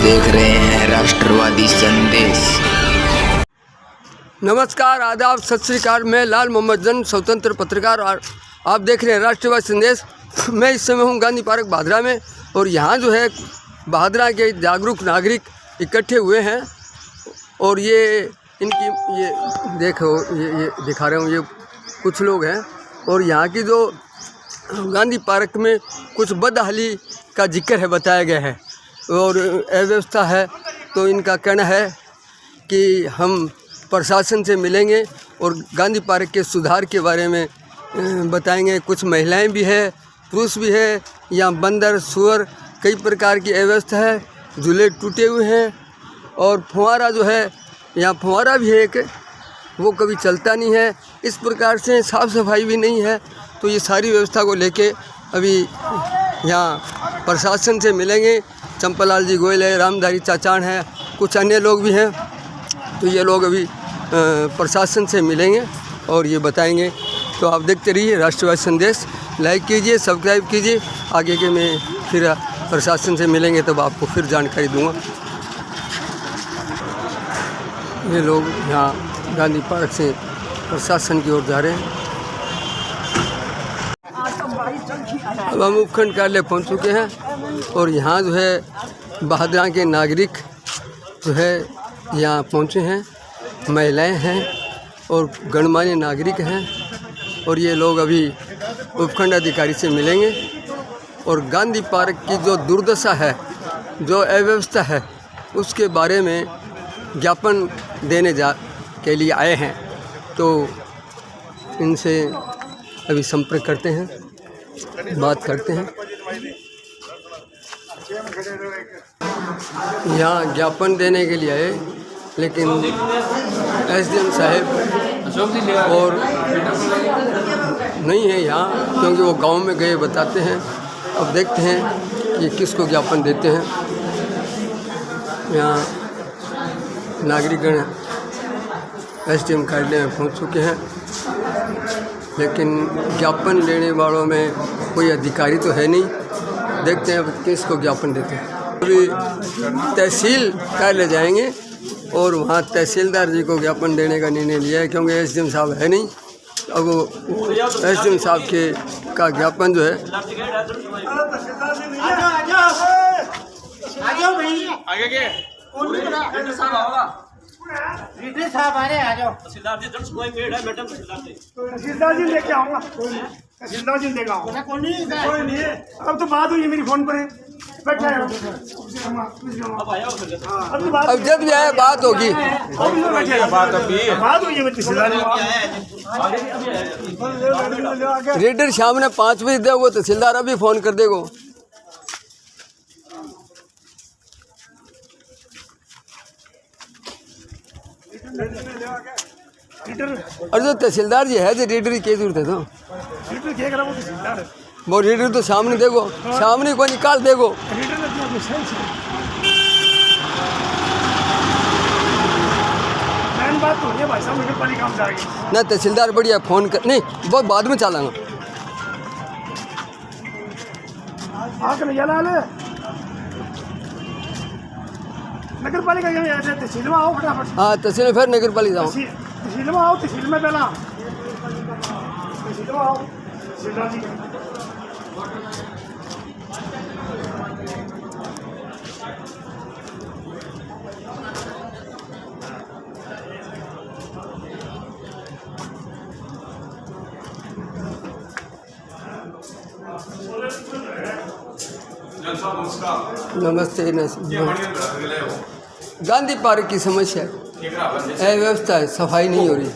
देख रहे हैं राष्ट्रवादी संदेश। नमस्कार, आदाब, सत श्री अकाल। मैं लाल मोहम्मद जन, स्वतंत्र पत्रकार, और आप देख रहे हैं राष्ट्रवादी संदेश। मैं इस समय हूँ गांधी पार्क भादरा में, और यहाँ जो है भादरा के जागरूक नागरिक इकट्ठे हुए हैं। और ये इनकी ये देखो, ये दिखा रहे हूँ, ये कुछ लोग हैं। और यहाँ की जो गांधी पार्क में कुछ बदहाली का जिक्र है, बताया गया है, और अव्यवस्था है। तो इनका कहना है कि हम प्रशासन से मिलेंगे और गांधी पार्क के सुधार के बारे में बताएंगे। कुछ महिलाएं भी है, पुरुष भी है। यहाँ बंदर, सुअर, कई प्रकार की अव्यवस्था है। झूले टूटे हुए हैं, और फुहारा जो है, यहाँ फुहारा भी है एक, वो कभी चलता नहीं है। इस प्रकार से साफ़ सफाई भी नहीं है। तो ये सारी व्यवस्था को लेके अभी यहाँ प्रशासन से मिलेंगे। चंपालाल जी गोयल है, रामधारी चाचान है, कुछ अन्य लोग भी हैं। तो ये लोग अभी प्रशासन से मिलेंगे और ये बताएंगे। तो आप देखते रहिए राष्ट्रवादी संदेश, लाइक कीजिए, सब्सक्राइब कीजिए। आगे के में फिर प्रशासन से मिलेंगे तब आपको फिर जानकारी दूंगा। ये लोग यहाँ गांधी पार्क से प्रशासन की ओर जा रहे हैं। अब हम उपखंड कार्यालय पहुँच चुके हैं, और यहाँ जो है भादरा के नागरिक जो है यहाँ पहुँचे हैं। महिलाएं हैं और गणमान्य नागरिक हैं। और ये लोग अभी उपखंड अधिकारी से मिलेंगे और गांधी पार्क की जो दुर्दशा है, जो अव्यवस्था है, उसके बारे में ज्ञापन देने के लिए आए हैं। तो इनसे अभी संपर्क करते हैं, बात करते हैं। यहाँ ज्ञापन देने के लिए आए, लेकिन एसडीएम साहब और नहीं है यहाँ, क्योंकि वो गांव में गए बताते हैं। अब देखते हैं कि किसको ज्ञापन देते हैं। यहाँ नागरिकगण एसडीएम कार्यालय में पहुँच चुके हैं, लेकिन ज्ञापन लेने वालों में कोई अधिकारी तो है नहीं। देखते हैं अब किसको ज्ञापन देते हैं। अभी तहसील कार्यालय जाएंगे और वहाँ तहसीलदार जी को ज्ञापन देने का निर्णय लिया है, क्योंकि एसडीएम साहब है नहीं। अब वो एसडीएम साहब के का ज्ञापन जो है तहसीलदार जी लेके आऊँगा, तहसीलदार जी लेके आऊँगा। अब तो बात हुई मेरी फोन पर है, बैठा है। अब जब भी आए बात होगी। बात हुई है तहसीलदार। रेडर शाम ने 5 बजे दे, वो तहसीलदार अभी फ़ोन कर देगो। और जो तहसीलदार जी है, जो रेडर की जरूरत है। तो वो रेडर तो सामने देखो, सामने को निकाल देगो। बात तो है भाई साहब, नगर पालिका में जाएगी ना तहसीलदार बढ़िया फ़ोन कर, नहीं बहुत बाद में चलाना। नगर पालिका तहसील में आओ फटाफट। हाँ, तहसील में फिर नगर पालिका जाओ। तहसील में आओ, तहसील में पहला तहसील में आओ। तहसीलदार जी नमस्ते। गांधी पार्क की समस्या है, अव्यवस्था है, सफाई नहीं हो रही।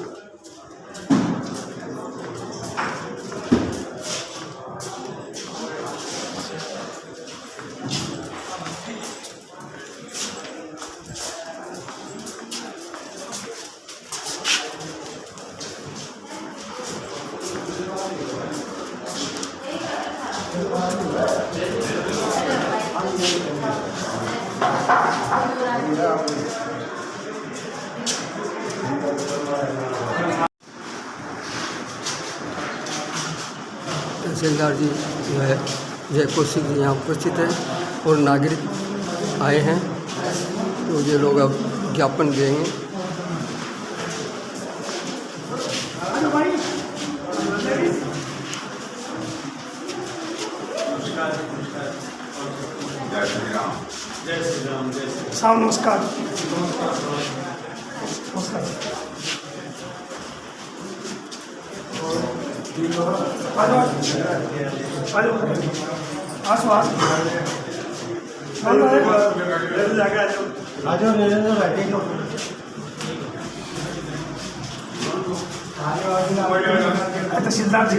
तहसीलदार जी जो है जय कौशिक जी यहाँ उपस्थित हैं और नागरिक आए हैं। तो ये लोग अब ज्ञापन देंगे। साहब नमस्कार। नमस्कार। तहसीलदार जी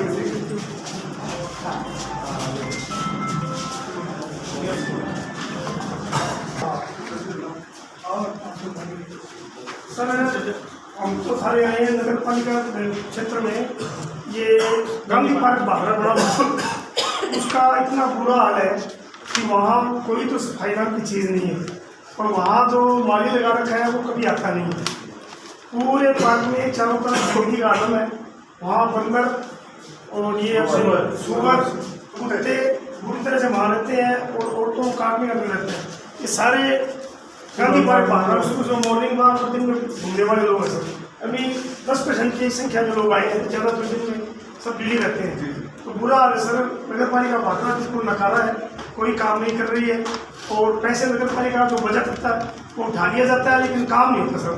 सर, हम तो सारे आए हैं नगर पालिका क्षेत्र में। ये गांधी पार्क बाहर बड़ा उसका इतना बुरा हाल है कि वहाँ कोई तो सफाई नाम की चीज़ नहीं है, और वहाँ जो माली लगा रखा है वो कभी आता नहीं है। पूरे पार्क में चारों तरफ गंदगी का आलम है। वहाँ बंदर और ये सुअर कुत्ते बुरी तरह से मार रहते हैं और औरतों को काटने का भी रहते हैं। ये सारे गांधी पार्क बाहर जो मॉर्निंग वॉक और दिन में घूमने वाले लोग हैं सर। अभी 10% की संख्या में लोग आए हैं, ज़्यादातर दिन में सब दिल्ली रहते हैं। तो बुरा हाल है सर। नगर पालिका भागना बिल्कुल नकारा है, कोई काम नहीं कर रही है, और पैसे नगर पालिका जो बजट होता है वो उठा लिया जाता है, लेकिन काम नहीं होता सर।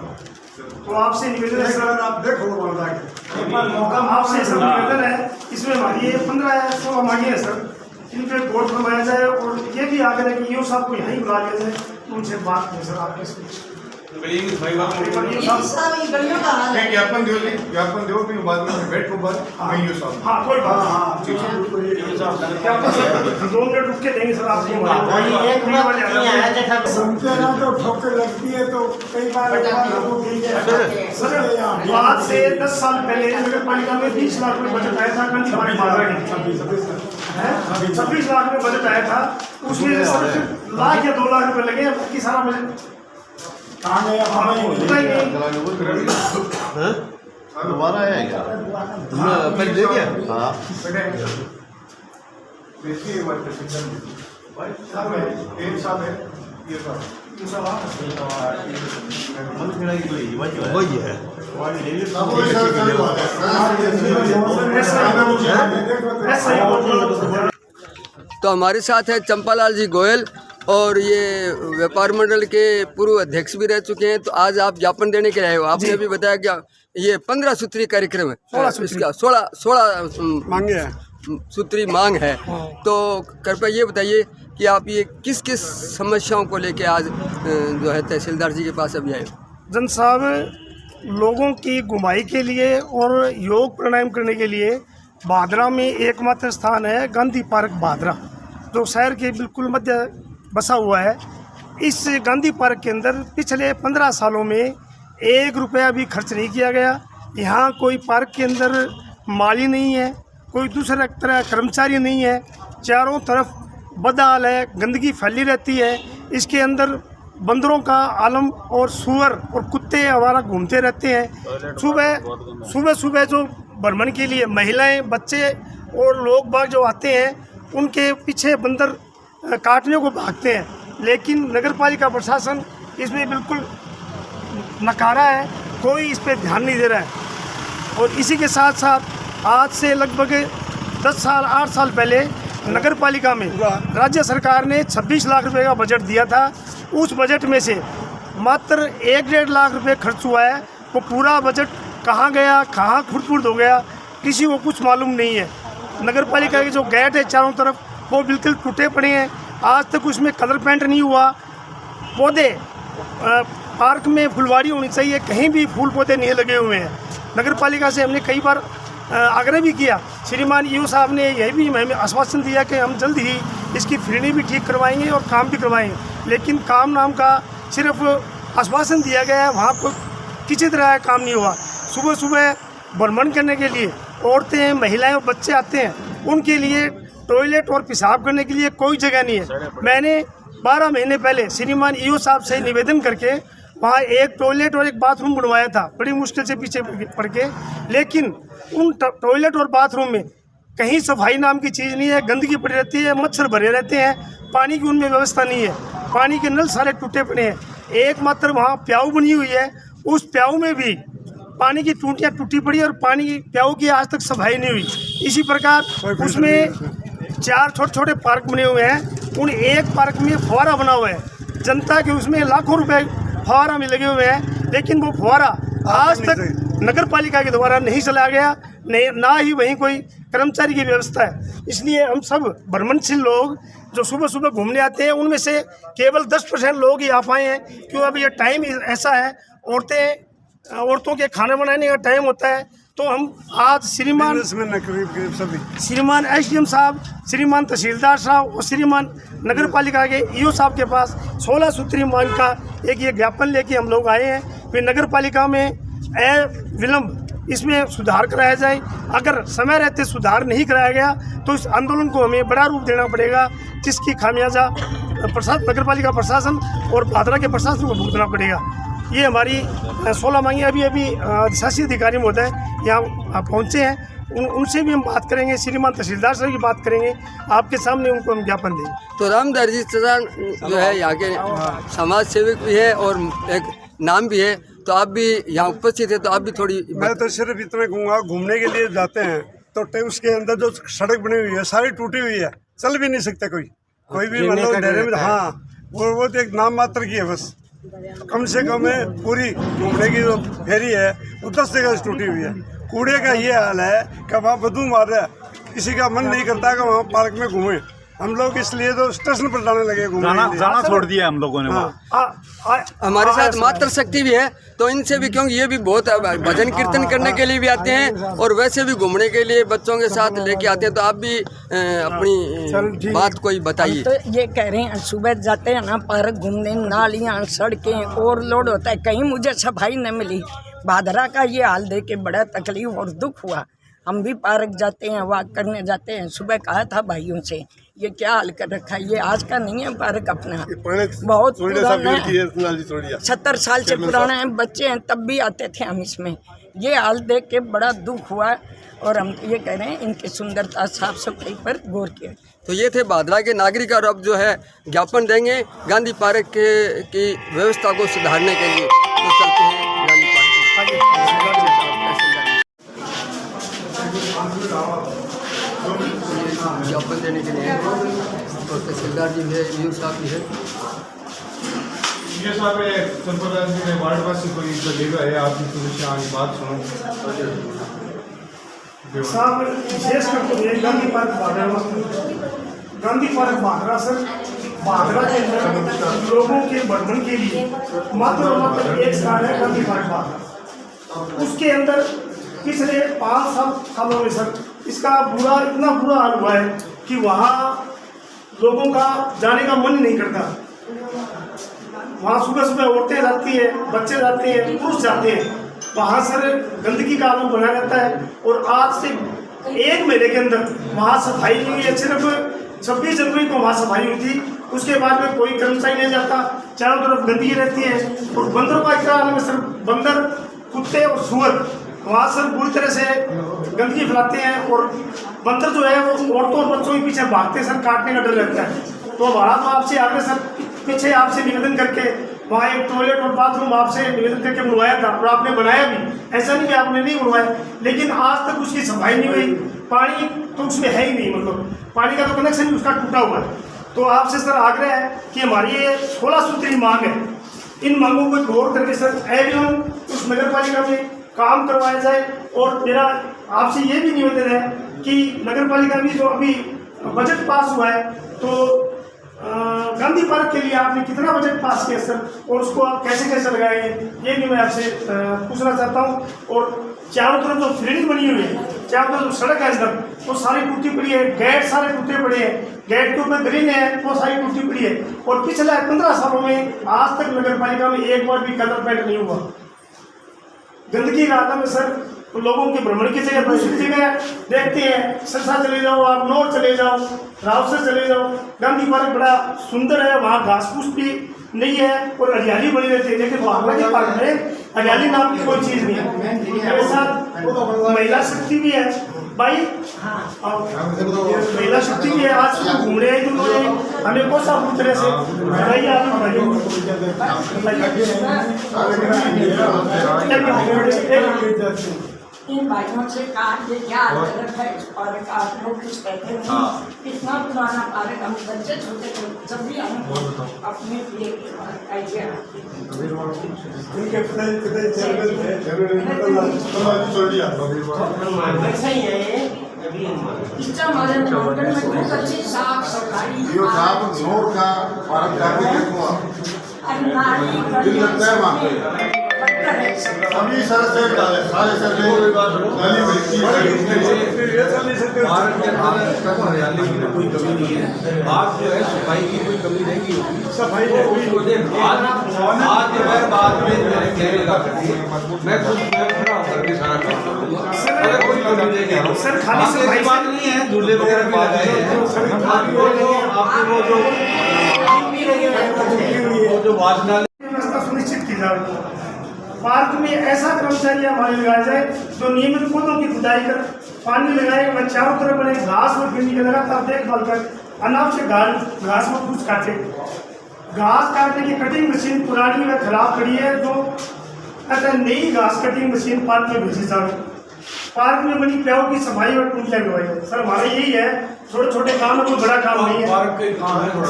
तो आपसे निवेदन है सर, आप देखो आपसे सब निवेदन है, इसमें हमारी ये 15-16 मांगे हैं सर, इन पर गौर फरमाया जाए, और ये भी आगे है कि ईओ साहब को यहीं बुला लिया जाए, तो उनसे बात करें सर। आपके ज्ञापन दो फिर बाद में बैठ को बाद हाँ कोई बात 2 मिनट रुक के देंगे सर आपको। तो ठोकर लगती है तो कई बार सर आज से 10 साल पहले नगर पालिका में 20 लाख रुपए बजट आया था गांधी पार्क बाजार के, 26 लाख में बजट आया था, उसमें से सर लाख या 2 लाख रुपए लगे, बाकी सारा बजट कहाँ गया? दोबारा है क्या? पहले दे दिया। हाँ वही है। तो हमारे साथ है चंपालाल जी गोयल, और ये व्यापार मंडल के पूर्व अध्यक्ष भी रह चुके हैं। तो आज आप ज्ञापन देने के लिए आए हो। आपने भी बताया कि ये 15 सूत्री कार्यक्रम है, 16 मांगे हैं, सूत्री मांग है। तो कृपया ये बताइए कि आप ये किस किस समस्याओं को लेके आज जो है तहसीलदार जी के पास अभी आए हो? जन साहब, लोगों की घुमाई के लिए और योग प्राणायाम करने के लिए भादरा में एकमात्र स्थान है गांधी पार्क भादरा, जो शहर के बिल्कुल मध्य बसा हुआ है। इस गांधी पार्क के अंदर पिछले 15 सालों में 1 रुपया भी खर्च नहीं किया गया। यहाँ कोई पार्क के अंदर माली नहीं है, कोई दूसरा तरह कर्मचारी नहीं है, चारों तरफ बदहाल है, गंदगी फैली रहती है। इसके अंदर बंदरों का आलम और सूअर और कुत्ते आवारा घूमते रहते हैं। सुबह जो भ्रमण के लिए महिलाएं, बच्चे और लोग बाग जो आते हैं, उनके पीछे बंदर काटने को भागते हैं, लेकिन नगर पालिका प्रशासन इसमें बिल्कुल नकारा है, कोई इस पर ध्यान नहीं दे रहा है। और इसी के साथ साथ आज से लगभग 8 साल पहले नगर पालिका में राज्य सरकार ने 26 लाख रुपए का बजट दिया था। उस बजट में से मात्र 1-1.5 लाख रुपए खर्च हुआ है। वो पूरा बजट कहाँ गया, कहाँ खुर्द हो गया, किसी को कुछ मालूम नहीं है। नगर पालिका के जो गेट है चारों तरफ, वो बिल्कुल टूटे पड़े हैं, आज तक उसमें कलर पेंट नहीं हुआ। पौधे पार्क में फुलवारी होनी चाहिए, कहीं भी फूल पौधे नहीं लगे हुए हैं। नगर पालिका से हमने कई बार आग्रह भी किया। श्रीमान ईओ साहब ने यह भी हमें आश्वासन दिया कि हम जल्द ही इसकी फिरनी भी ठीक करवाएंगे और काम भी करवाएंगे, लेकिन काम नाम का सिर्फ आश्वासन दिया गया है, वहाँ पर किसी तरह काम नहीं हुआ। सुबह भ्रमण करने के लिए औरतें, महिलाएं और बच्चे आते हैं, उनके लिए टॉयलेट और पेशाब करने के लिए कोई जगह नहीं है। मैंने 12 महीने पहले श्रीमान ईओ साहब से निवेदन करके वहाँ एक टॉयलेट और एक बाथरूम बनवाया था, बड़ी मुश्किल से पीछे पड़ के, लेकिन उन टॉयलेट और बाथरूम में कहीं सफाई नाम की चीज़ नहीं है, गंदगी पड़ी रहती है, मच्छर भरे रहते हैं, पानी की उनमें व्यवस्था नहीं है, पानी के नल सारे टूटे पड़े हैं। एकमात्र वहाँ प्याऊ बनी हुई है, उस प्याऊ में भी पानी की टूटियाँ टूटी पड़ी और पानी की प्याऊ की आज तक सफाई नहीं हुई। इसी प्रकार उसमें 4 छोटे छोटे पार्क बने हुए हैं, उन एक पार्क में फव्वारा बना हुआ है, जनता के उसमें लाखों रुपए फव्वारा में लगे हुए हैं, लेकिन वो फव्वारा आज तक नगर पालिका के द्वारा नहीं चलाया गया, नहीं ना ही वहीं कोई कर्मचारी की व्यवस्था है। इसलिए हम सब भ्रमणशील लोग जो सुबह सुबह घूमने आते हैं, उनमें से केवल 10% लोग ही आ पाए हैं, क्यों अब ये टाइम ऐसा है, औरतों के खाना बनाने का टाइम होता है। तो हम आज श्रीमान SDM साहब, श्रीमान तहसीलदार साहब और श्रीमान नगर पालिका के EO साहब के पास 16 सूत्री मांग का एक ये ज्ञापन लेके हम लोग आए हैं। फिर नगर पालिका में विलम्ब इसमें सुधार कराया जाए। अगर समय रहते सुधार नहीं कराया गया तो इस आंदोलन को हमें बड़ा रूप देना पड़ेगा, जिसकी खामियाजा नगर पालिका प्रशासन और भादरा के प्रशासन को भुगतना पड़ेगा। ये हमारी 16 मांगे अभी अधिशासी अधिकारी महोदय यहाँ पहुँचे हैं, उनसे भी हम बात करेंगे, श्रीमान तहसीलदार से भी बात करेंगे, आपके सामने उनको हम ज्ञापन देंगे। तो रामदास जी चौहान जो है यहाँ के समाज सेवक भी है और एक नाम भी है, तो आप भी यहाँ उपस्थित है, तो आप भी थोड़ी। मैं तो सिर्फ इतना कहूँगा, घूमने के लिए जाते हैं तो उसके अंदर जो सड़क बनी हुई है सारी टूटी हुई है, चल भी नहीं सकता कोई भी मतलब डेरे में। हाँ, वो तो एक नाम मात्र की है बस। कम से कम पूरी घूमने की जो फेरी है वो 10 जगह से टूटी हुई है। कूड़े का ये हाल है कि वहाँ बदबू मार रहा है, किसी का मन नहीं करता कि वहाँ पार्क में घूमें। हम लोग इसलिए तो स्टेशन पर जाने लगे, जाना छोड़ दिया हम लोगों ने। हमारे साथ मातृ शक्ति भी है, तो इनसे भी, क्योंकि ये भी बहुत भजन कीर्तन करने के लिए भी आते हैं और वैसे भी घूमने के लिए बच्चों के साथ लेके आते हैं। तो आप भी अपनी बात कोई बताइए। तो ये कह रहे हैं सुबह जाते हैं ना पार्क घूमने, नालियाँ सड़कें ओवरलोड होता है, कहीं मुझे सफाई न मिली। भादरा का ये हाल देख के बड़ा तकलीफ और दुख हुआ। हम भी पार्क जाते हैं, वॉक करने जाते हैं। सुबह कहा था भाइयों से ये क्या हाल कर रखा है, ये आज का नहीं है पार्क अपना, बहुत पुराना है, 70 साल से पुराना है। बच्चे हैं तब भी आते थे हम इसमें। ये हाल देख के बड़ा दुख हुआ और हम ये कह रहे हैं इनकी सुंदरता साफ सफाई पर गौर किया। तो ये थे भादरा के नागरिक और अब जो है ज्ञापन देंगे गांधी पार्क की व्यवस्था को सुधारने के लिए। तो चलते हैं गांधी पार्क ज्ञापन देने के लिए, और तहसीलदार जी भी है, EO साहब भी है। ये साहब संप्रदाय जी ने वार्डवासी को जो जगह है, आप इनसे आज बात सुनो साहब। विशेष करके गांधी पार्क भादरा सर, भादरा के अंदर लोगों के वर्धन के लिए मात्र एक स्थान है गांधी पार्क भादरा। उसके अंदर पिछले 5 सालों में सर इसका इतना बुरा हाल हुआ है कि वहाँ लोगों का जाने का मन नहीं करता। वहाँ सुबह सुबह औरतें जाती है, बच्चे जाते हैं, पुरुष जाते हैं, वहाँ सर गंदगी का आलम बना रहता है। और आज से 1 महीने के अंदर वहाँ सफाई नहीं हुई है। सिर्फ 26 जनवरी को वहाँ सफाई हुई थी, उसके बाद में कोई कर्मचारी नहीं जाता, चारों तरफ गंदगी रहती है। और बंदरों का क्या हाल है सर, बंदर, कुत्ते और सुअर वहाँ सर पूरी तरह से गंदगी फैलाते हैं। और बंदर जो है वो औरतों और बच्चों के पीछे भागते हैं सर, काटने का डर रहता है। तो हमारा तो आपसे आगे सर पीछे आपसे निवेदन करके वहाँ एक टॉयलेट और बाथरूम आपसे निवेदन करके बनवाया था और आपने बनाया भी, ऐसा नहीं कि आपने नहीं बनवाया, लेकिन आज तक उसकी सफाई नहीं हुई। पानी तो उसमें है ही नहीं, मतलब पानी का तो कनेक्शन ही उसका टूटा हुआ है। तो आपसे सर आग्रह है कि हमारी ये 16 सूत्री मांग है, इन मांगों को गौर करके सर एवं उस नगर पालिका में काम करवाया जाए। और मेरा आपसे ये भी निवेदन है कि नगर पालिका में जो अभी बजट पास हुआ है, तो गांधी पार्क के लिए आपने कितना बजट पास किया सर, और उसको आप कैसे लगाएंगे, ये भी मैं आपसे पूछना चाहता हूँ। और चारों तरफ जो फील्डिंग बनी हुई है, चारों तरफ जो सड़क है अंदर, वो सारी टूटी पड़ी है, गेट सारे टूटे पड़े हैं, गेट के ऊपर ग्रीन है वो सारी टूटी पड़ी है। और पिछले 15 सालों में आज तक नगर पालिका में एक बार भी कलर पेंट नहीं हुआ। गंदगी का आदम है सर, तो लोगों के भ्रमण की जगह दूसरी जगह देखते हैं, सरसा चले जाओ, आप नौर चले जाओ, रावसर चले जाओ। गांधी पार्क बड़ा सुंदर है, वहाँ घास फूस भी नहीं है और हरियाली बनी रहती है, लेकिन भादरा के पार्क में हरियाली नाम की कोई चीज़ नहीं है। मेरे साथ महिला शक्ति भी है, भाई और महिला शक्ति के आज सुबह घूम रहे हैं जिन्होंने हमें कौन सा पूछ रहे से बताइए आप बताइए इन भाइयों से कहा ये क्या हालत है इस पार्क का, आप लोग कुछ कहते हैं कितना पुराना पार्क, हम बच्चे छोटे थे जब भी हम अपने लिए आइए ऐसा ही है इसका हमारे में बहुत अच्छी साफ सफाई नूर का पार्क जाके देखो सभी सर से सारे सर नाली हरियाली की कोई कमी नहीं है। बात जो है सफाई की कोई कमी रहेगी, सफाई आज बाद में कहने लगा मैं खुद खड़ा होकर के सारा काम करूँगा, अगर कोई कमी रहेगी सर खाली ऐसी बात नहीं है। झूले वगैरह भी लगाए हैं, आपको जो वाचनालय व्यवस्था सुनिश्चित की जाए। पार्क में ऐसा कर्मचारी हमारे लगाया जाए जो नियमित पौधों की खुदाई कर पानी लगाए व चारों तरफ बने घास और भिंडी की लगातार देखभाल कर अनावश्यक घास में कुछ काटे। घास काटने की कटिंग मशीन पुरानी व खराब पड़ी है, जो अगर नई घास कटिंग मशीन पार्क में भेजी जाए। पार्क में बनी प्याओं की सफाई और टूटियां करवाई जाए। सर हमारा यही है, छोटे छोटे काम है, कोई बड़ा काम नहीं है,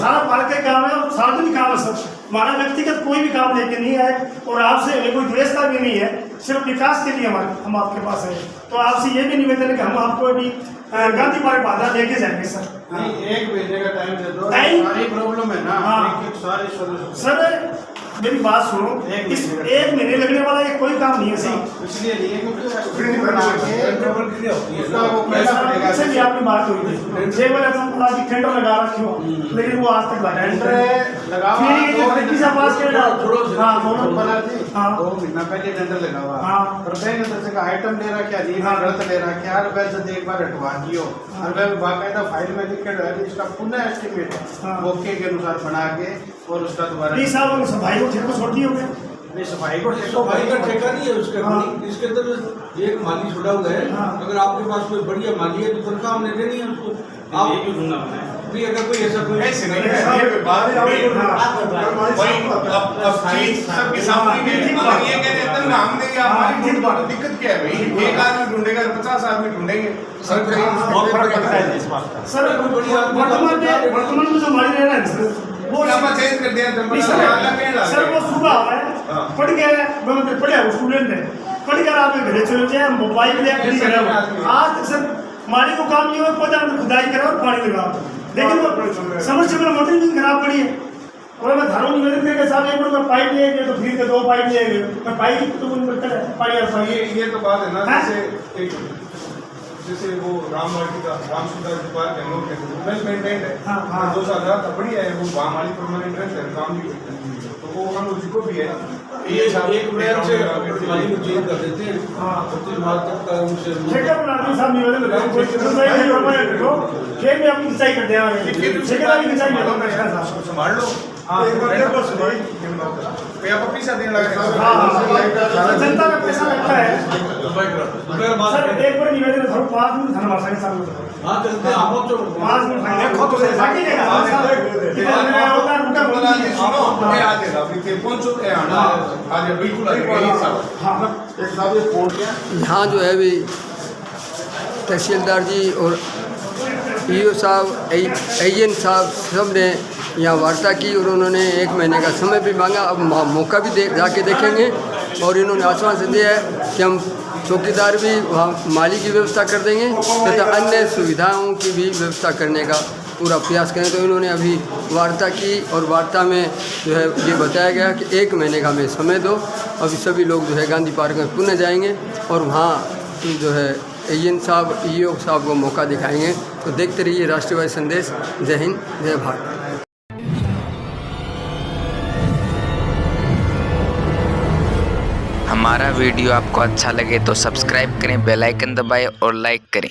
सारा पार्क का काम है और सार्वजनिक काम है सर। हमारा व्यक्तिगत कोई भी काम लेके नहीं है और आपसे कोई द्वेषता भी नहीं है, सिर्फ विकास के लिए हम आपके पास है। तो आपसे ये भी निवेदन है कि हम आपको अभी गांधी पार्क बाधा लेके जाएंगे सर। एक महीने का टाइम दे दो, सारी प्रॉब्लम है ना, सारी सर मेरी बात सुनो, इस एक महीने लगने वाला ये कोई काम नहीं है सही, इसलिए नहीं है क्योंकि भी आपकी बात हुई थी 6 बजे तुम टेंडर लगा रखे हो, लेकिन वो आज तक लगा हाँ 2 महीना पहले टेंडर लगा हुआ, और बैंक अंदर से आइटम ले रहा क्या नहीं गलत ले रहा क्या, वैसे एक बार हटवा दियो और वह बाकायदा फाइल में लिख के इसका पुनः एस्टिमेट मौके के अनुसार बना के और उसका दोबारा सफाई को ठेको छोड़ दिए होंगे। नहीं सफाई का ठेका नहीं है उसका, इसके अंदर एक माली छुड़ा हुआ है। अगर आपके पास कोई बढ़िया माली है तो तनख्वाह हमने देनी है उसको, आप भी अगर कोई ऐसा कोई दिक्कत क्या है भाई, एक आदमी ढूंढेगा 50 आदमी ढूंढेंगे सर वर्तमान में जो माली रह रहा है वो चेंज कर दिया सर, वो सुबह है पढ़ गया पढ़िया स्टूडेंट है, पढ़ कर आप घरे चले जाए मोबाइल ले खड़ी करा। आज तक सर माली को काम ये पौधा में खुदाई करा और पानी लगा, लेकिन वो समरसेबल मोटर भी खराब पड़ी है। और मैं धारों निवेदन करके साहब एक बार पाइप ले गए तो फिर के 2 पाइप ले गए, मैं पाइप तो पानी ये तो बात है ना, जैसे वो राम वाटिका राम सुधा पार्क है, लोग वेल मेंटेन्ड है, 2 साल रहा था, बढ़िया है, वो वहाँ हमारी परमानेंट रहते हैं, काम भी तो वो हम उसको भी है ये एक वेयर से माली को चेंज कर देते हैं 25 मार्च तक का उनसे ठेका बनाते साहब निवेदन लगाओ खेत में अपनी सिंचाई कर दिया ठेकेदारी की सिंचाई कर संभाल लो पैसा देने लगा, जनता का पैसा लगता है सर। एक बार निवेदन करो 5 मिनट धन्यवाद साहब साहब हाँ चलते हैं आप तो 5 मिनट देखो तो बाकी नहीं यहाँ जो है अभी तहसीलदार जी और ईओ साहब एएन साहब सब ने यहाँ वार्ता की और उन्होंने 1 महीने का समय भी मांगा। अब मौका भी जाके देखेंगे और इन्होंने आश्वासन दिया है कि हम चौकीदार भी वहाँ माली की व्यवस्था कर देंगे तथा अन्य सुविधाओं की भी व्यवस्था करने का पूरा प्रयास करें। तो इन्होंने अभी वार्ता की और वार्ता में जो है ये बताया गया कि 1 महीने का हमें समय दो। अभी सभी लोग जो है गांधी पार्क में पुनः जाएंगे और वहाँ जो है एएन साहब ईओ साहब को मौका दिखाएंगे। तो देखते रहिए राष्ट्रवादी संदेश। जय हिंद, जय भारत। हमारा वीडियो आपको अच्छा लगे तो सब्सक्राइब करें, बेल आइकन दबाएं और लाइक करें।